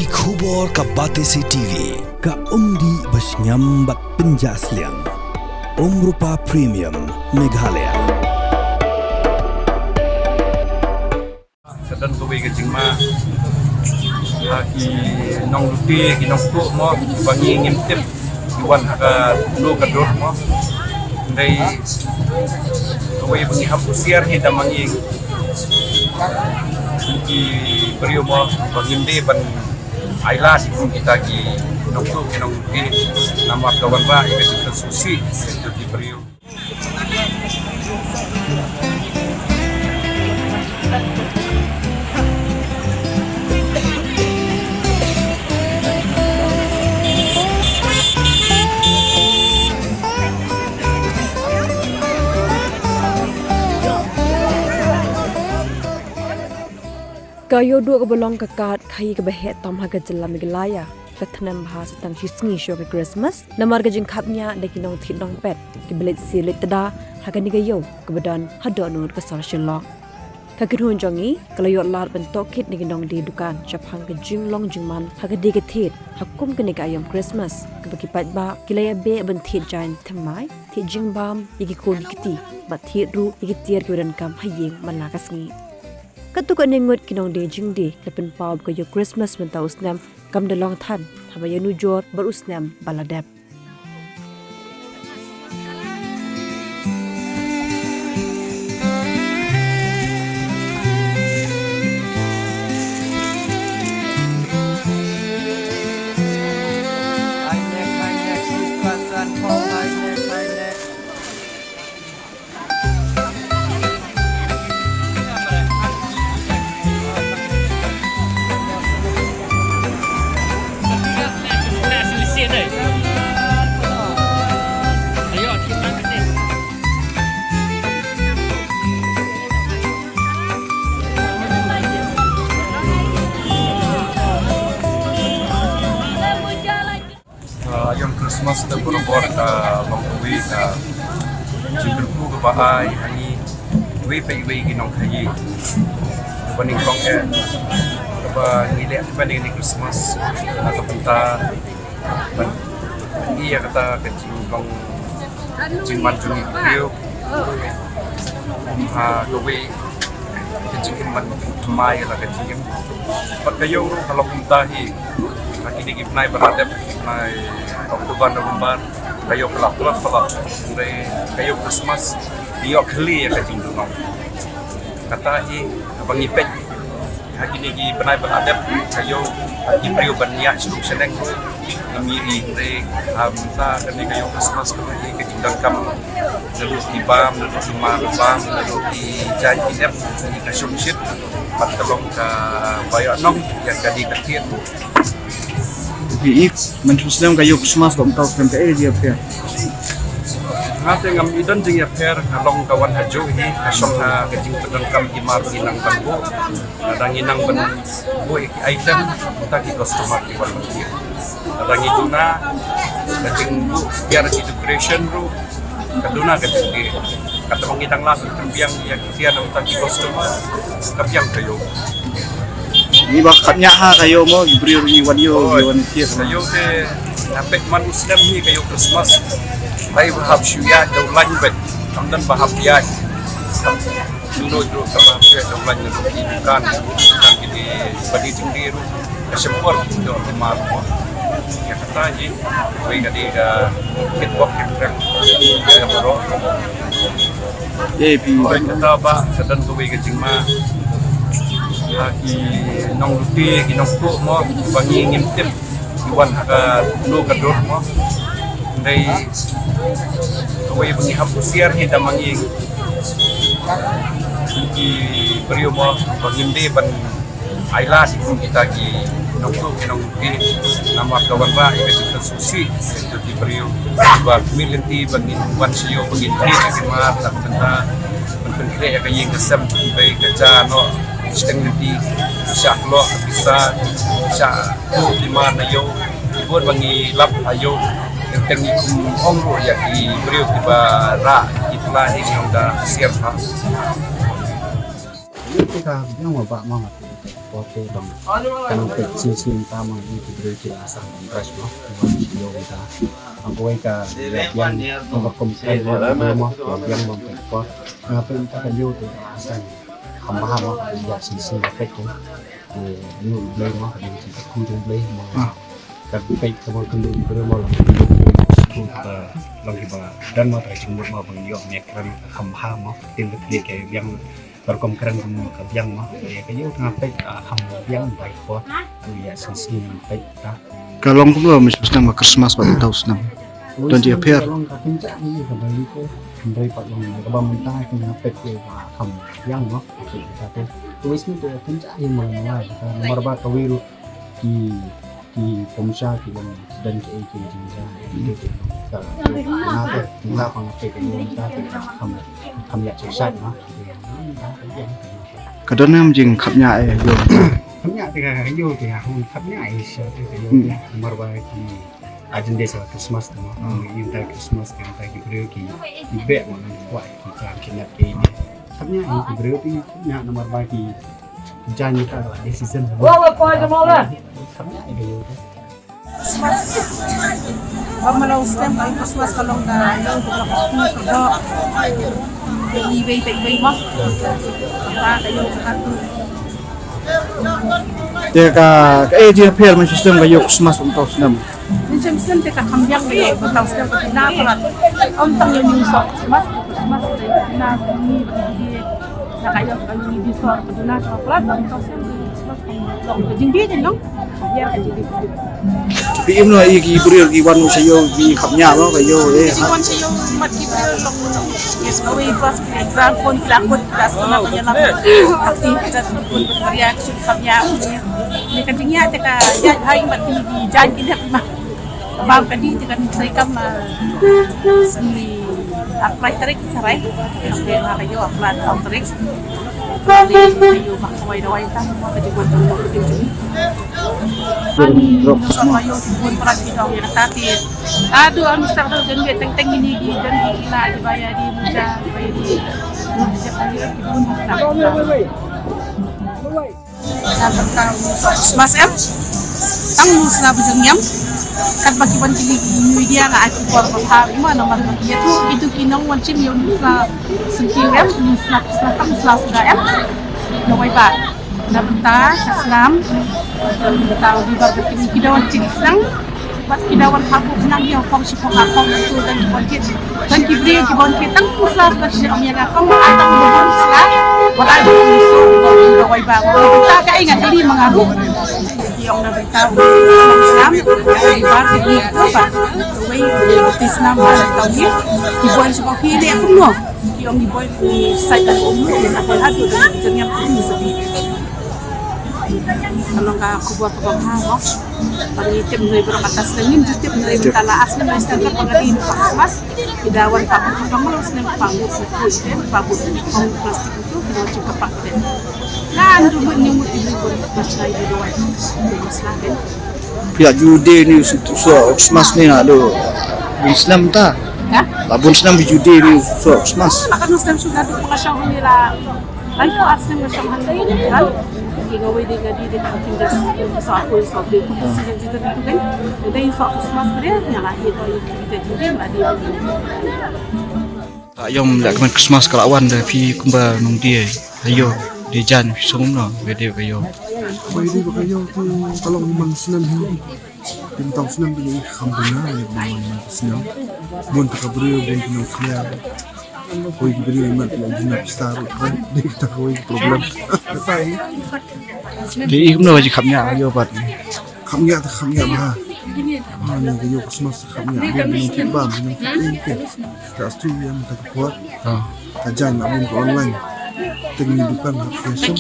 Ki khubor ka Batesi TV ka umdi basnyam bak penjaslian Rupa Premium Meghalaya. Sedang kowe kecing ma lagi nong luti ki nong tu mo bangi ngintip iwan ka lu kador mo ndai kowe bangi hapusiar hi damangi ki beriu mo bangi de ban aila si kita ki nong tu ki nong luti nama kawan ra ikut susi itu ki beriu. Kayo dua kebolong kekat kai kebehet tom haga jelam Meghalaya ketnem bahasa tentang hisngi show ke Christmas namar gajing kapnya deki nong thit nong pet ke belit silit tada haga ni gayo kebedan hado nur kesal shilong kakirhun jongi kalayo lar bentok kit ni nong di dukan chapang ke jinglong jingman haga di ke thit hakum ke ni ayam Christmas ke bagi pat ba kilaya be ben thit jain thamai thit jingbam yiki ko dikiti bat thit ru yiki tiar ke dan kam hayeng manakasngi Ketuk nengut kinong de jing de lepen pau ke yo Christmas menta usnam kam de long than habaya nujor berusnam baladep Ayam Christmas tu berbuat mengkui jingkulku ke bahai hani wei ginong kayi paning kong apa ngilek paning ni Christmas atau penta iya kata kecing kong kecing mancung itu kowe kecing man mai lah kecing pakayo kalau pentahi lagi di gimnai beradab gimnai Oktober November kayo pelak dari kayo Christmas dia keli ya kecing dunong kata hi abang ipet lagi di gimnai beradab kayo ibrio berniat sebelum sedang ngemiri dari minta kini kayo Christmas kembali kecing dangkam lalu tibam lalu semar bam lalu di janji dep di kasumsit patolong ke bayak nong yang jadi kecil Iik mentusnem kayo Christmas dom tau sampai dia per. Ngate ngam idan jing ya per ngalong kawan hajo hi kasong ha kecing pedangkam imar ginang banbo nadang inang ban bo item taki customer ki wal mati nadang iduna kecing bu biar di decoration ru kaduna kecing di kata mengidang langsung terbiang yang sia na taki customer kapiang kayo Ni bakatnya ha kayo mo ibrio iwan yo iwan tiet kayo de napet man Muslim hi kayo Christmas ay bahab syuya daw lanbet kamdan bahab ya dulu sama syuya daw lanbet ikan kini badi jingdiru kasempor do mar ya kata ji we gadi kitwak kitrak ya bro pi kata ba sedan kowe kecing ma lagi nong luti ki nong tu mo bangi ngintip iwan ka lu kador mo ndai kowe bangi hapusiar hi damangi ki beriu mo bangi de ban aila si kita ki nong tu ki nong luti nama kawan ra ikut susi itu ki beriu ba milenti bangi wan siyo bangi de ki ma tak benda penting ka yeng kesem baik kerja no setengah di syaklo bisa syak di mana yo buat bangi lap ayo yang tengi ongro ya di beriu tiba ra itulah yang udah siap ha kita yang apa pote dong kan sisi utama ini diberi jelasan fresh no video kita aku ka yang komplain mau yang memperkuat ngapain kita kan yo tuh asal paham ya sisi efek tuh ini blame mah di situ kudu blame mah kan baik sama kendung bermau lagi ba dan mau tracing buat mau bang yo mekran paham mah tim kayak yang berkomkeren ke yang mah ya kayak ngapain yang baik buat ya sisi baik ta Kalau aku belum misal Christmas pada tahun senang. Don't you appear? Kalau kencang ini kembali ke dari Pak Long ke pemerintah yang ngapain ke yang mah tapi tulis ni kencang yang mana nomor berapa wiru di pemusah di dan ke gitu kenapa kenapa ngapain ke kami ya susah mah Kadang yang jeng kapnya yo. Kapnya tiga yo tiga kapnya Aisyah tiga yo nomor berapa ajen desa Christmas tama yung tag Christmas yung tag Ibreo ki ibe mo nang kuha kita kinat kay ini kapnya yung Ibreo ki nya nomor berapa ki janji ka decision Wala pa jamola. kapnya iyo Pamalaw stem ay Christmas kalong na yung do. Ibay mo. Para kayo sa Dia dia appear macam sistem kayo Christmas untuk senam. Minsan teka kambyang kayo bataw stem ko na para. Ang tang yung sa Christmas na ni na kayo ni bisor ko na sa plat ang stem Christmas ko. Jadi din no. Ya jadi. Tapi imno iki Ibril iwan sayo di kapnya mo kayo Iwan sayo mat Ibril long yes away plus exam phone lakot plus na kanya lang aktivitas pun reaction kapnya ni kantingnya teka ya hay mat di jan kinap ma bab kadi teka serikam sendiri apply tarik sarai oke na kayo apply tarik kayo makaway ta mo kajuan mo ani sama yo pun para kita yang tatit aduh ang gusto ko dun teng ini dan kita dibayar di muda dibayar di siapa dia pun tentang Christmas tang musna bujengnyam kan bagiban kini media nga aku buat hari mana nomor itu kinong wancim yo musna sentirem musna sudah nawai ba na benta Islam tahu di barat ini kidawan cincang buat kidawan hapu nang yang kong si kong itu dan kibonket dan kibri kibonket tang pusat bersih amnya kong atau bubon sila wala itu musuh gawai bago kita kaingat ini mengaruh yang nabi tahu Islam di barat ini apa way Islam tahu ni kibon si kong kiri aku no yang kibon di saitan umur sampai hadu dan jangan pun sedih kalau nggak aku buat pemaham, pagi tim dari berkata selengin, tim dari berkala asli mereka pengadil Christmas, hidawan pabut pengelos dan pabut itu, pabut pabut plastik itu kita juga pakai. Nah, dulu nyumut ibu bercakap di luar, Muslim. Pihak Jude ni so Christmas ni ada Islam tak? Ya? Labun Islam di Jude ni so Christmas. Akan Muslim sudah ada pengasyam nila, lain tu asli macam hantai kan? Gawai dia gadi dia tinggal satu dia season itu kan ada yang satu Christmas dia yang lahir dari kita jadi dia Ayom lak kemen Christmas kalawan dah pi kumba nung dia. Ayo di jan sung no video kayo. Bayi dia kayo tu kalau memang senang hidup tentang senang dengan kambuna yang senang mun takabrio dan kena clear. Koi diberi iman yang jinak besar kan dia kita koi problem. Di imno wajib kapnya ayo bat. Kamnya bah. Ni kayo Christmas kamnya dia minum kibam minum kibam. Tak tu yang tak kuat. Kajian nak mun online. Tinggidukan application.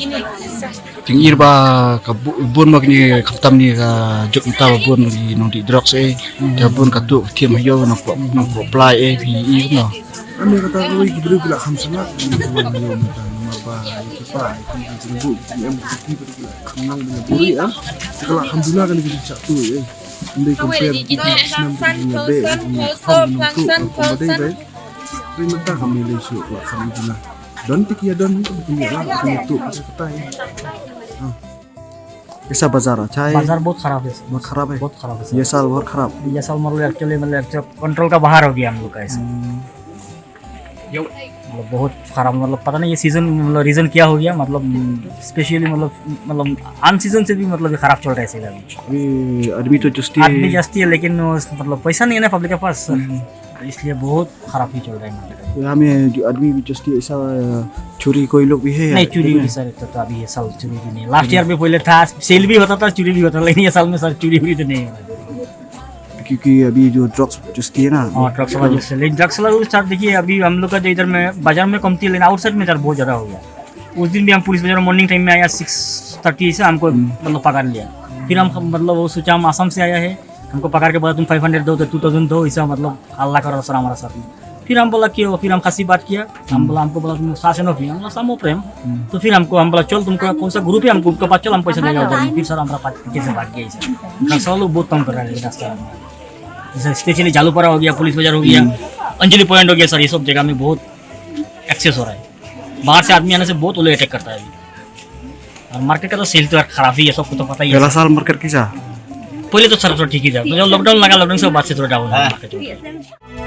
Tingir ba ka bun mag ni kaptam ni ka jok ta bun ni nong di drugs jabun ka tu tim ayo nong apply PE no. Kami kata kau diberi pula hamsangat semua dia minta apa itu pak itu seribu yang bukti pada kenang dengan buri ya kalau alhamdulillah kan kita satu ya andai compare Islam dengan be pangsan tapi minta kami lesu alhamdulillah dan tikia dan itu punya lah itu kata ya कैसा बाजार अच्छा है? बाजार बहुत खराब है, बहुत खराब है। बहुत खराब है सर। ये साल बहुत खराब। ये साल मतलब एक्चुअली कंट्रोल का बाहर हो गया हम लोग का ऐसा, मतलब बहुत खराब, मतलब पता नहीं ये सीजन मतलब रीजन क्या हो गया, मतलब स्पेशली मतलब अन सीजन से भी मतलब ये खराब चल रहा है ऐसे अभी। अभी आदमी तो जस्ती आदमी जास्ती है लेकिन मतलब पैसा नहीं है ना पब्लिक के पास सर, तो इसलिए बहुत खराब ही चल रहा है मार्केट। यहाँ में जो आदमी भी जस्ती ऐसा चोरी कोई लोग भी है? नहीं चोरी भी सर, तो अभी ये साल चोरी भी नहीं। लास्ट ईयर में पहले था सेल भी होता था, चोरी भी होता था, लेकिन ये साल में सर चोरी भी तो नहीं हो रहा है। क्योंकि अभी जो ड्रग्स जस्ती है ना, और ड्रग्स वाला जैसे, लेकिन ड्रग्स वाला सर देखिए अभी हम लोग का जो इधर में बाजार में कमती है, लेकिन आउटसाइड में सर बहुत ज़्यादा हो गया। उस दिन भी हम पुलिस बाजार मॉर्निंग टाइम में आया 6:30 से हमको मतलब पकड़ लिया। फिर हम मतलब वो सोचा हम आसाम से आया है, हमको पकड़ के बोला तुम 500 दो तो 2000 दो, ऐसा मतलब हल्ला करो सर हमारा साथ में। फिर हम बोला क्यों, फिर हम खासी बात किया, हम बोला हमको बोला तुम शासन ऑफ हम बोला सामो प्रेम, तो फिर हम बोला चल तुमको कौन सा ग्रुप है, हमको उनके पास चल हम पैसा देगा उधर। फिर सर हमारा पीछे से भाग गया सर, सब लोग बहुत कम कर रहे हैं रास्ते में, जैसे स्पेशली जालूपरा हो गया, पुलिस बाजार हो गया, अंजलि पॉइंट हो गया सर, ये सब जगह में बहुत एक्सेस हो रहा है। बाहर से आदमी आने से बहुत ओले अटैक करता है अभी, और मार्केट का तो सेल तो यार खराब ही है, सबको तो पता ही है। पहला साल मार्केट कैसा? पहले तो सर ठीक ही था, तो जब लॉकडाउन लगा, लॉकडाउन से बाद से थोड़ा डाउन है मार्केट।